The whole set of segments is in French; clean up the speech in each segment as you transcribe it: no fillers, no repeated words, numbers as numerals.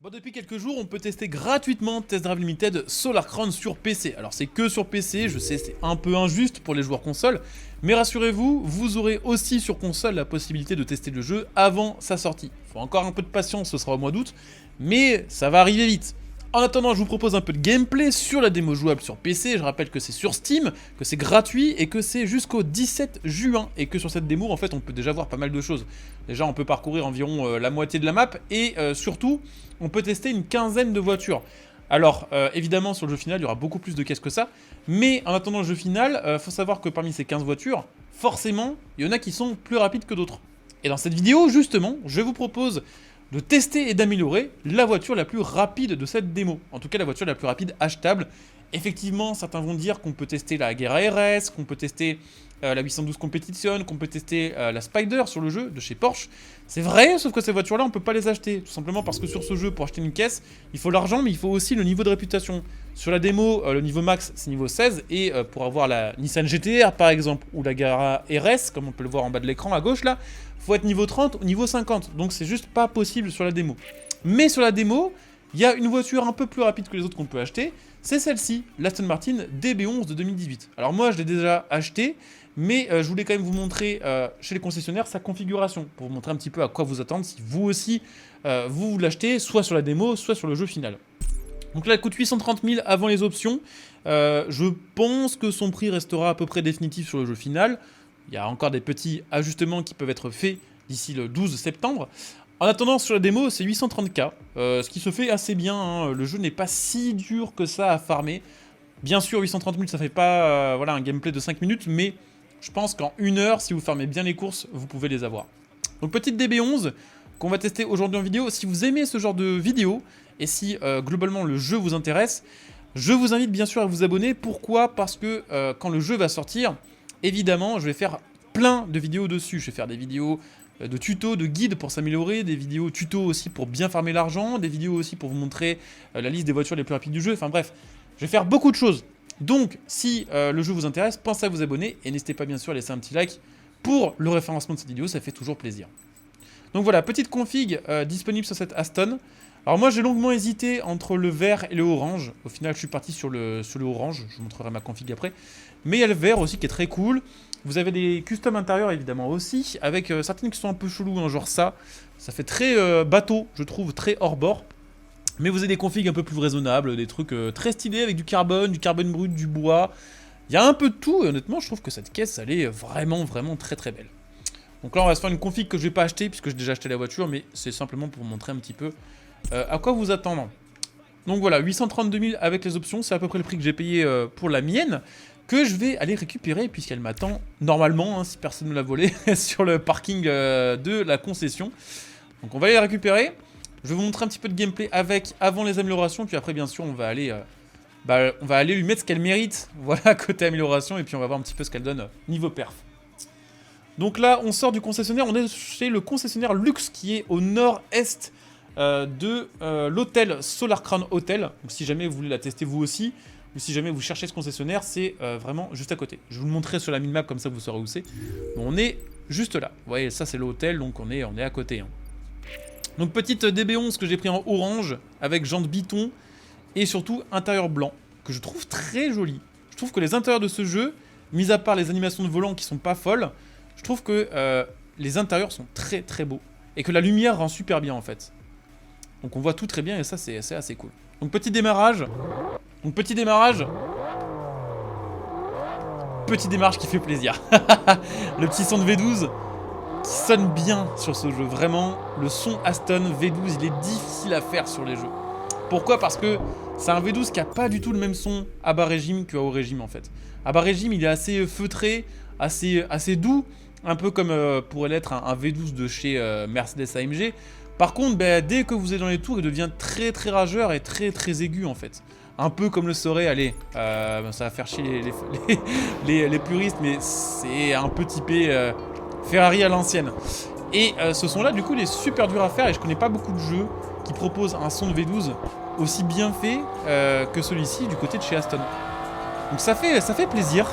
Bon, depuis quelques jours, on peut tester gratuitement Test Drive Limited Solar Crown sur PC. Alors c'est que sur PC, je sais c'est un peu injuste pour les joueurs console, mais rassurez-vous, vous aurez aussi sur console la possibilité de tester le jeu avant sa sortie. Il faut encore un peu de patience, ce sera au mois d'août, mais ça va arriver vite. En attendant, je vous propose un peu de gameplay sur la démo jouable sur PC. Je rappelle que c'est sur Steam, que c'est gratuit et que c'est jusqu'au 17 juin. Et que sur cette démo, en fait, on peut déjà voir pas mal de choses. Déjà, on peut parcourir environ la moitié de la map et surtout, on peut tester une quinzaine de voitures. Alors, évidemment, sur le jeu final, il y aura beaucoup plus de caisses que ça. Mais en attendant le jeu final, faut savoir que parmi ces 15 voitures, forcément, il y en a qui sont plus rapides que d'autres. Et dans cette vidéo, justement, je vous propose de tester et d'améliorer la voiture la plus rapide de cette démo. En tout cas, la voiture la plus rapide achetable. Effectivement, certains vont dire qu'on peut tester la Agera RS, qu'on peut tester la 812 Competition, qu'on peut tester la Spider sur le jeu de chez Porsche. C'est vrai, sauf que ces voitures-là, on peut pas les acheter. Tout simplement parce que sur ce jeu, pour acheter une caisse, il faut l'argent, mais il faut aussi le niveau de réputation. Sur la démo, le niveau max, c'est niveau 16. Et pour avoir la Nissan GT-R, par exemple, ou la Agera RS, comme on peut le voir en bas de l'écran à gauche, là, faut être niveau 30 ou niveau 50. Donc c'est juste pas possible sur la démo. Mais sur la démo, il y a une voiture un peu plus rapide que les autres qu'on peut acheter. C'est celle-ci, l'Aston Martin DB11 de 2018. Alors moi, je l'ai déjà acheté, mais je voulais quand même vous montrer chez les concessionnaires sa configuration, pour vous montrer un petit peu à quoi vous attendre si vous aussi, vous l'achetez, soit sur la démo, soit sur le jeu final. Donc là, elle coûte 830 000 avant les options. Je pense que son prix restera à peu près définitif sur le jeu final. Il y a encore des petits ajustements qui peuvent être faits d'ici le 12 septembre. En attendant, sur la démo, c'est 830K, ce qui se fait assez bien, hein. Le jeu n'est pas si dur que ça à farmer. Bien sûr, 830 000, ça fait pas voilà, un gameplay de 5 minutes, mais je pense qu'en 1 heure, si vous farmez bien les courses, vous pouvez les avoir. Donc petite DB11 qu'on va tester aujourd'hui en vidéo. Si vous aimez ce genre de vidéo, et si globalement le jeu vous intéresse, je vous invite bien sûr à vous abonner. Pourquoi ? Parce que quand le jeu va sortir, évidemment, je vais faire plein de vidéos dessus. Je vais faire des vidéos de tutos, de guides pour s'améliorer, des vidéos tutos aussi pour bien farmer l'argent, des vidéos aussi pour vous montrer la liste des voitures les plus rapides du jeu. Enfin bref, je vais faire beaucoup de choses. Donc, si le jeu vous intéresse, pensez à vous abonner et n'hésitez pas bien sûr à laisser un petit like pour le référencement de cette vidéo, ça fait toujours plaisir. Donc voilà, petite config disponible sur cette Aston. Alors moi j'ai longuement hésité entre le vert et le orange. Au final je suis parti sur le orange, je vous montrerai ma config après. Mais il y a le vert aussi qui est très cool. Vous avez des customs intérieurs évidemment aussi, avec certaines qui sont un peu cheloues, hein, genre ça. Ça fait très bateau, je trouve, très hors bord. Mais vous avez des configs un peu plus raisonnables, des trucs très stylés avec du carbone brut, du bois. Il y a un peu de tout et honnêtement je trouve que cette caisse elle est vraiment très très belle. Donc là on va se faire une config que je vais pas acheter puisque j'ai déjà acheté la voiture, mais c'est simplement pour vous montrer un petit peu à quoi vous attendre. Donc voilà, 832 000 avec les options, c'est à peu près le prix que j'ai payé pour la mienne, que je vais aller récupérer puisqu'elle m'attend normalement, hein, si personne ne l'a volée, sur le parking de la concession. Donc on va aller la récupérer. Je vais vous montrer un petit peu de gameplay avec, avant les améliorations, puis après bien sûr on va aller lui mettre ce qu'elle mérite, voilà, côté amélioration, et puis on va voir un petit peu ce qu'elle donne niveau perf. Donc là on sort du concessionnaire, on est chez le concessionnaire Luxe qui est au nord-est de l'hôtel Solar Crown Hotel. Donc si jamais vous voulez la tester vous aussi, ou si jamais vous cherchez ce concessionnaire, c'est vraiment juste à côté. Je vais vous le montrer sur la minimap, comme ça vous saurez où c'est. Bon, on est juste là. Vous voyez, ça c'est l'hôtel, donc on est à côté, hein. Donc petite DB11 que j'ai pris en orange, avec jantes biton, et surtout intérieur blanc, que je trouve très joli. Je trouve que les intérieurs de ce jeu, mis à part les animations de volant qui sont pas folles, je trouve que les intérieurs sont très très beaux. Et que la lumière rend super bien en fait. Donc on voit tout très bien et ça c'est assez cool. Donc petit démarrage. Petit démarrage qui fait plaisir. Le petit son de V12 qui sonne bien sur ce jeu. Vraiment, le son Aston V12 il est difficile à faire sur les jeux. Pourquoi ? Parce que c'est un V12 qui a pas du tout le même son à bas régime qu'à haut régime en fait. À bas régime il est assez feutré, assez doux. Un peu comme pourrait l'être un V12 de chez Mercedes AMG. Par contre, dès que vous êtes dans les tours, il devient très très rageur et très très aigu en fait. Un peu comme le serait, allez, ça va faire chier les puristes, mais c'est un peu typé Ferrari à l'ancienne. Et ce son là, du coup, il est super dur à faire et je connais pas beaucoup de jeux qui proposent un son de V12 aussi bien fait que celui-ci du côté de chez Aston. Donc ça fait plaisir.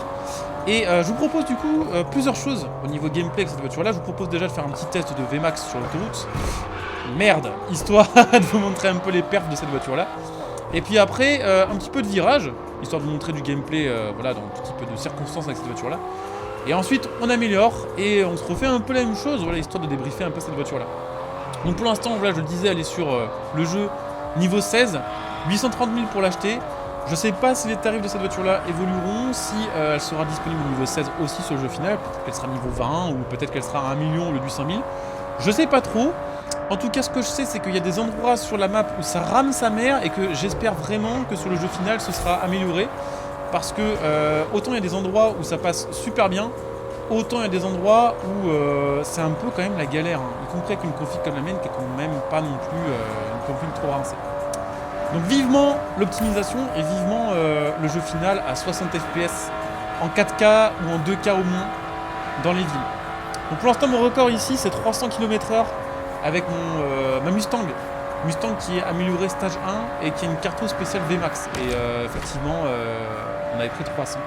Et je vous propose du coup plusieurs choses au niveau gameplay avec cette voiture là. Je vous propose déjà de faire un petit test de VMAX sur l'autoroute. Merde, histoire de vous montrer un peu les perfs de cette voiture-là. Et puis après, un petit peu de virage, histoire de vous montrer du gameplay, voilà, dans un petit peu de circonstances avec cette voiture-là. Et ensuite, on améliore et on se refait un peu la même chose, voilà, histoire de débriefer un peu cette voiture-là. Donc pour l'instant, voilà, je le disais, elle est sur le jeu niveau 16, 830 000 pour l'acheter. Je sais pas si les tarifs de cette voiture-là évolueront, si elle sera disponible au niveau 16 aussi sur le jeu final, peut-être qu'elle sera niveau 20 ou peut-être qu'elle sera à 1 million au lieu du 100 000. Je sais pas trop. En tout cas, ce que je sais, c'est qu'il y a des endroits sur la map où ça rame sa mère et que j'espère vraiment que sur le jeu final, ce sera amélioré. Parce que autant il y a des endroits où ça passe super bien, autant il y a des endroits où c'est un peu quand même la galère. Hein. Y compris avec une config comme la mienne qui est quand même pas non plus une config trop rincée. Donc vivement l'optimisation et vivement le jeu final à 60 fps en 4K ou en 2K au moins dans les villes. Donc pour l'instant mon record ici c'est 300 km/h avec ma Mustang. Mustang qui est améliorée stage 1 et qui a une carte spéciale VMAX. Et effectivement on avait pris 300.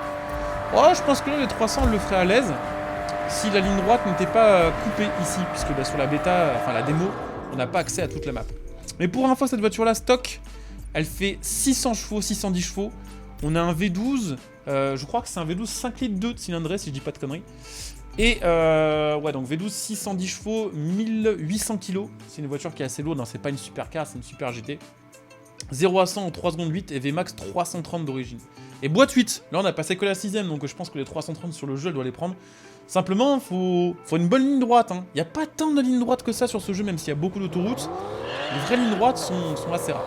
Oh, je pense que là les 300 on le ferait à l'aise si la ligne droite n'était pas coupée ici, puisque bah, sur la bêta, enfin la démo, on n'a pas accès à toute la map. Mais pour info, cette voiture là stock, elle fait 600 chevaux, 610 chevaux. On a un V12, je crois que c'est un V12 5 litres 2 de cylindrée, si je dis pas de conneries. Et ouais, donc V12 610 chevaux, 1800 kg. C'est une voiture qui est assez lourde, hein. C'est pas une supercar, c'est une super GT. 0 à 100 en 3 secondes 8 et VMAX 330 d'origine. Et boîte 8, là on a passé que la 6ème, donc je pense que les 330 sur le jeu, elle doit les prendre. Simplement, faut une bonne ligne droite. Hein. Il n'y a pas tant de lignes droites que ça sur ce jeu, même s'il y a beaucoup d'autoroutes. Les vraies lignes droites sont assez rares.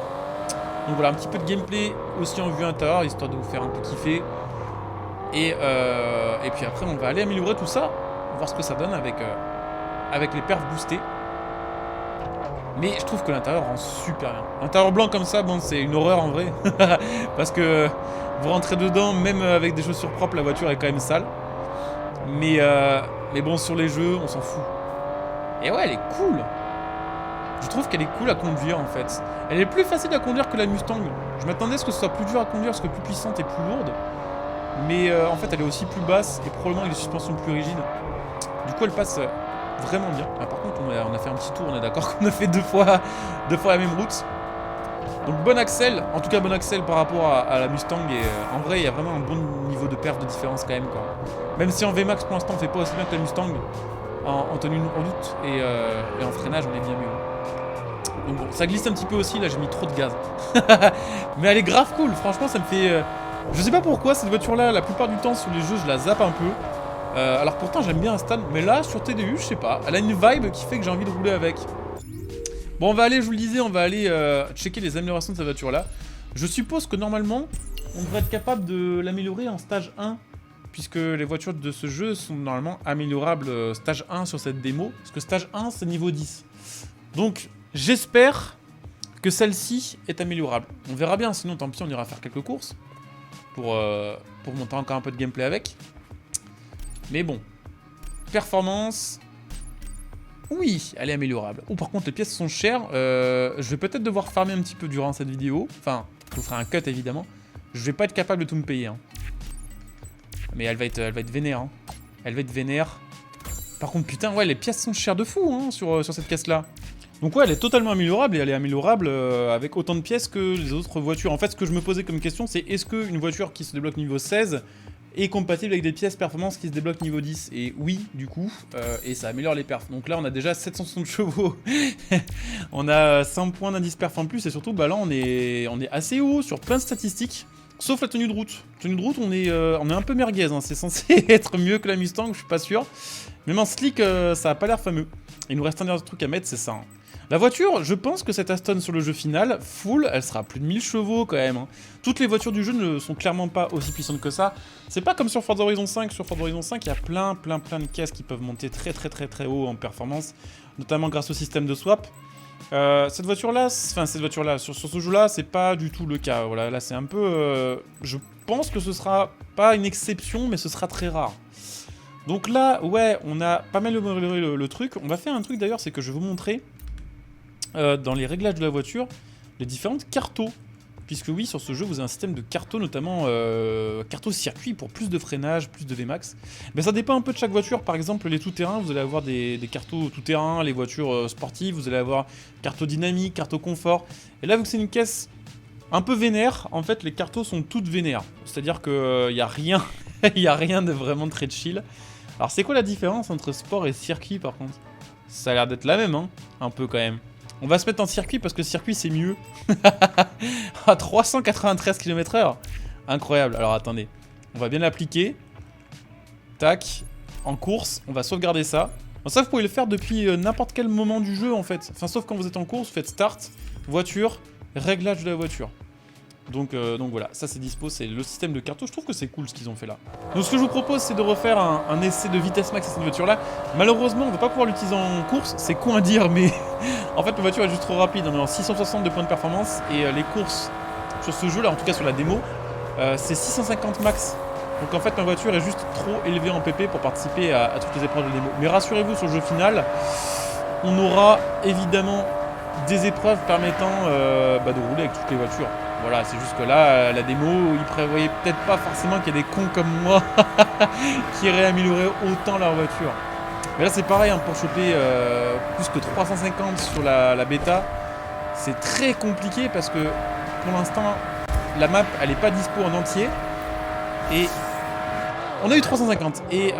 Donc voilà, un petit peu de gameplay aussi en vue intérieure, histoire de vous faire un peu kiffer. Et puis après, on va aller améliorer tout ça, voir ce que ça donne avec les perfs boostés. Mais je trouve que l'intérieur rend super bien. L'intérieur blanc comme ça, bon, c'est une horreur en vrai. Parce que vous rentrez dedans, même avec des chaussures propres, la voiture est quand même sale. Mais bon, sur les jeux, on s'en fout. Et ouais, elle est cool. Je trouve qu'elle est cool à conduire en fait. Elle est plus facile à conduire que la Mustang. Je m'attendais à ce que ce soit plus dur à conduire, parce que plus puissante et plus lourde. Mais en fait, elle est aussi plus basse et probablement avec des suspensions plus rigides. Du coup, elle passe vraiment bien. Ah, par contre, on a fait un petit tour, on est d'accord qu'on a fait deux fois la même route. Donc bon axel, en tout cas bon axel par rapport à la Mustang. Et en vrai, il y a vraiment un bon niveau de perf de différence quand même, quoi. Même si en VMAX pour l'instant on fait pas aussi bien que la Mustang en tenue en route et en freinage on est bien mieux. Donc bon, ça glisse un petit peu aussi, là j'ai mis trop de gaz. Mais elle est grave cool, franchement ça me fait... Je sais pas pourquoi cette voiture là, la plupart du temps sur les jeux je la zappe un peu. Alors pourtant j'aime bien Aston, mais là sur TDU je sais pas, elle a une vibe qui fait que j'ai envie de rouler avec. Bon on va aller, je vous le disais, on va aller checker les améliorations de cette voiture là. Je suppose que normalement on devrait être capable de l'améliorer en stage 1. Puisque les voitures de ce jeu sont normalement améliorables stage 1 sur cette démo. Parce que stage 1, c'est niveau 10. Donc, j'espère que celle-ci est améliorable. On verra bien, sinon tant pis, on ira faire quelques courses. Pour monter encore un peu de gameplay avec. Mais bon. Performance. Oui, elle est améliorable. Oh, par contre, les pièces sont chères. Je vais peut-être devoir farmer un petit peu durant cette vidéo. Enfin, je vous ferai un cut, évidemment. Je vais pas être capable de tout me payer, hein. Mais elle va être vénère. Hein. Elle va être vénère. Par contre, putain, ouais, les pièces sont chères de fou hein, sur cette caisse-là. Donc ouais, elle est totalement améliorable et elle est améliorable avec autant de pièces que les autres voitures. En fait, ce que je me posais comme question, c'est est-ce qu'une voiture qui se débloque niveau 16 est compatible avec des pièces performance qui se débloquent niveau 10? Et oui, du coup, et ça améliore les perfs. Donc là, on a déjà 760 chevaux. On a 100 points d'indice perf en plus et surtout, bah là, on est assez haut sur plein de statistiques. Sauf la tenue de route. Tenue de route, on est un peu merguez. Hein. C'est censé être mieux que la Mustang, je suis pas sûr. Même en slick, ça a pas l'air fameux. Il nous reste un dernier truc à mettre, c'est ça. Hein. La voiture, je pense que cette Aston sur le jeu final, full, elle sera à plus de 1000 chevaux quand même. Hein. Toutes les voitures du jeu ne sont clairement pas aussi puissantes que ça. C'est pas comme sur Forza Horizon 5. Sur Forza Horizon 5, il y a plein de caisses qui peuvent monter très haut en performance. Notamment grâce au système de swap. Cette voiture-là, sur ce jeu-là, c'est pas du tout le cas. Voilà, là, c'est un peu... je pense que ce sera pas une exception, mais ce sera très rare. Donc là, ouais, on a pas mal amélioré le truc. On va faire un truc d'ailleurs, c'est que je vais vous montrer dans les réglages de la voiture les différentes cartos puisque oui, sur ce jeu, vous avez un système de carto, notamment carto circuit pour plus de freinage, plus de VMAX. Mais ça dépend un peu de chaque voiture. Par exemple, les tout-terrain, vous allez avoir des cartos tout-terrain, les voitures sportives, vous allez avoir carto dynamique, carto confort. Et là, vu que c'est une caisse un peu vénère, en fait, les cartos sont toutes vénères. C'est-à-dire qu'il n'y a rien, il y a rien de vraiment très chill. Alors, c'est quoi la différence entre sport et circuit, par contre? Ça a l'air d'être la même, hein, un peu quand même. On va se mettre en circuit parce que circuit c'est mieux. À 393 km/h. Incroyable. Alors attendez. On va bien l'appliquer. Tac. En course. On va sauvegarder ça. Bon, ça vous pouvez le faire depuis n'importe quel moment du jeu en fait. Enfin sauf quand vous êtes en course. Vous faites start. Voiture. Réglage de la voiture. Donc voilà, ça c'est dispo, c'est le système de carto. Je trouve que c'est cool ce qu'ils ont fait là. Donc ce que je vous propose, c'est de refaire un essai de vitesse max à cette voiture-là. Malheureusement, on ne va pas pouvoir l'utiliser en course. C'est con à dire, mais en fait, ma voiture est juste trop rapide. On est en 660 de points de performance. Et les courses sur ce jeu-là, en tout cas sur la démo, c'est 650 max. Donc en fait, ma voiture est juste trop élevée en PP pour participer à toutes les épreuves de démo. Mais rassurez-vous, sur le jeu final, on aura évidemment des épreuves permettant de rouler avec toutes les voitures. Voilà, c'est juste que là, la démo, ils prévoyaient peut-être pas forcément qu'il y a des cons comme moi qui iraient améliorer autant leur voiture. Mais là, c'est pareil, hein, pour choper plus que 350 sur la bêta, c'est très compliqué parce que pour l'instant, la map, elle n'est pas dispo en entier. Et on a eu 350. Et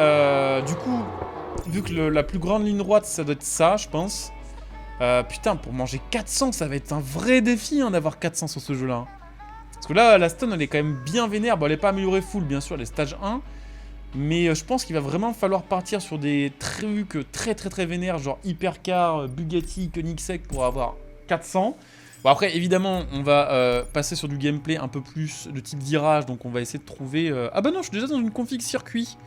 du coup, vu que la plus grande ligne droite, ça doit être ça, je pense. Putain, pour manger 400, ça va être un vrai défi hein, d'avoir 400 sur ce jeu-là. Parce que là, la stun, elle est quand même bien vénère. Bon, elle n'est pas améliorée full, bien sûr, elle est stage 1. Mais je pense qu'il va vraiment falloir partir sur des trucs très vénères, genre Hypercar, Bugatti, Koenigsegg pour avoir 400. Bon, après, évidemment, on va passer sur du gameplay un peu plus de type virage. Donc, on va essayer de trouver... Ah bah non, je suis déjà dans une config circuit.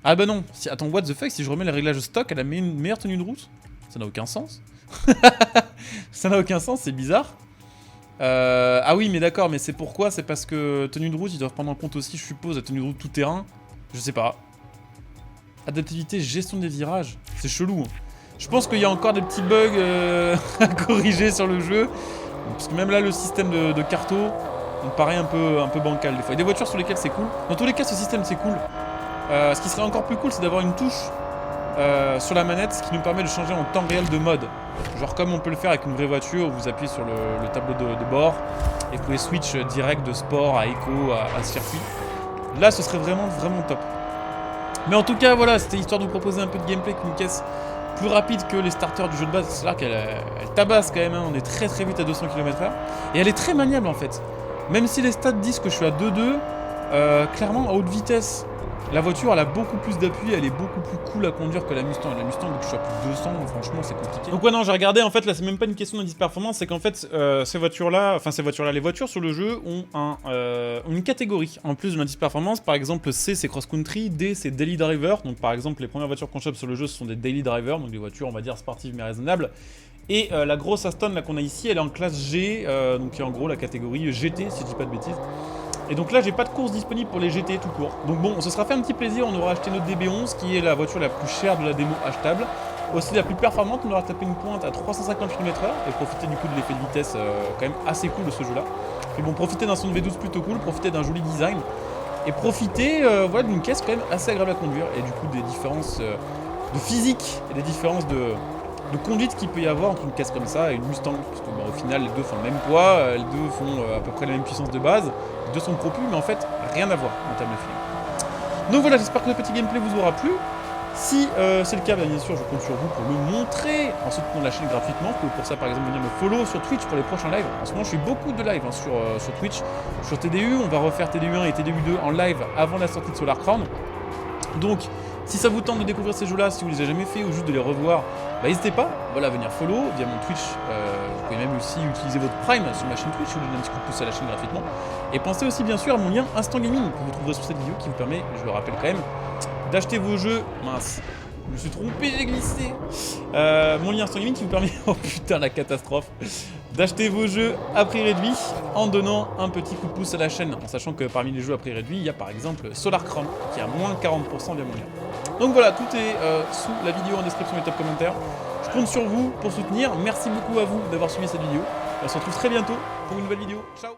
Ah bah non. Attends, what the fuck, si je remets le réglage stock, elle a une meilleure tenue de route? Ça n'a aucun sens. Ça n'a aucun sens, c'est bizarre. Ah oui, mais d'accord, mais c'est pourquoi? C'est parce que tenue de route, ils doivent prendre en compte aussi, je suppose, la tenue de route tout terrain. Je sais pas. Adaptivité, gestion des virages. C'est chelou. Hein. Je pense qu'il y a encore des petits bugs à corriger sur le jeu. Parce que même là, le système de carto me paraît un peu bancal des fois. Il y a des voitures sur lesquelles c'est cool. Dans tous les cas, ce système, c'est cool. Ce qui serait encore plus cool, c'est d'avoir une touche sur la manette qui nous permet de changer en temps réel de mode. Genre comme on peut le faire avec une vraie voiture, vous appuyez sur le tableau de bord et vous pouvez switch direct de sport à éco à circuit. Là, ce serait vraiment top. Mais en tout cas, voilà, c'était histoire de vous proposer un peu de gameplay avec une caisse plus rapide que les starters du jeu de base. C'est là qu'elle tabasse quand même, hein. On est très vite à 200 km/h. Et elle est très maniable en fait. Même si les stats disent que je suis à 2.2, clairement à haute vitesse, la voiture elle a beaucoup plus d'appui, elle est beaucoup plus cool à conduire que la Mustang. La Mustang, vu que je suis à plus de 200, franchement c'est compliqué. Donc ouais non, j'ai regardé, en fait là c'est même pas une question d'indice performance, c'est qu'en fait ces voitures-là, les voitures sur le jeu ont une catégorie. En plus de l'indice performance, par exemple C c'est cross country, D c'est daily driver. Donc par exemple les premières voitures qu'on chope sur le jeu ce sont des daily drivers, donc des voitures on va dire sportives mais raisonnables. Et la grosse Aston là qu'on a ici, elle est en classe G, donc qui est en gros la catégorie GT si je dis pas de bêtises. Et donc là, j'ai pas de course disponible pour les GT tout court. Donc bon, on se sera fait un petit plaisir, on aura acheté notre DB11, qui est la voiture la plus chère de la démo achetable. Aussi la plus performante, on aura tapé une pointe à 350 km/h et profiter du coup de l'effet de vitesse quand même assez cool de ce jeu-là. Et bon, profiter d'un son de V12 plutôt cool, profiter d'un joli design. Et profiter voilà, d'une caisse quand même assez agréable à conduire. Et du coup, des différences de physique et des différences de conduite qu'il peut y avoir entre une caisse comme ça et une Mustang. Parce que au final, les deux font le même poids, les deux font à peu près la même puissance de base. Les deux sont propus, mais en fait, rien à voir en termes de feeling. Donc voilà, j'espère que le petit gameplay vous aura plu. Si c'est le cas, bien sûr, je compte sur vous pour le montrer en soutenant la chaîne gratuitement. Vous pouvez pour ça, par exemple, venir me follow sur Twitch pour les prochains lives. En ce moment, je fais beaucoup de lives sur Twitch. Sur TDU, on va refaire TDU1 et TDU2 en live avant la sortie de Solar Crown. Donc, si ça vous tente de découvrir ces jeux-là, si vous les avez jamais fait ou juste de les revoir, bah, n'hésitez pas voilà, à venir follow via mon Twitch. Vous pouvez même aussi utiliser votre Prime sur ma chaîne Twitch ou donner un petit coup de pouce à la chaîne gratuitement. Et pensez aussi bien sûr à mon lien Instant Gaming que vous trouverez sur cette vidéo qui vous permet, je le rappelle quand même, d'acheter vos jeux. Mince, je me suis trompé, j'ai glissé. Mon lien Instant Gaming qui vous permet, oh putain la catastrophe, d'acheter vos jeux à prix réduit en donnant un petit coup de pouce à la chaîne. En sachant que parmi les jeux à prix réduit, il y a par exemple Solar Crown qui a moins 40% via mon lien. Donc voilà, tout est sous la vidéo en description et top commentaire. Je compte sur vous pour soutenir. Merci beaucoup à vous d'avoir suivi cette vidéo. On se retrouve très bientôt pour une nouvelle vidéo. Ciao!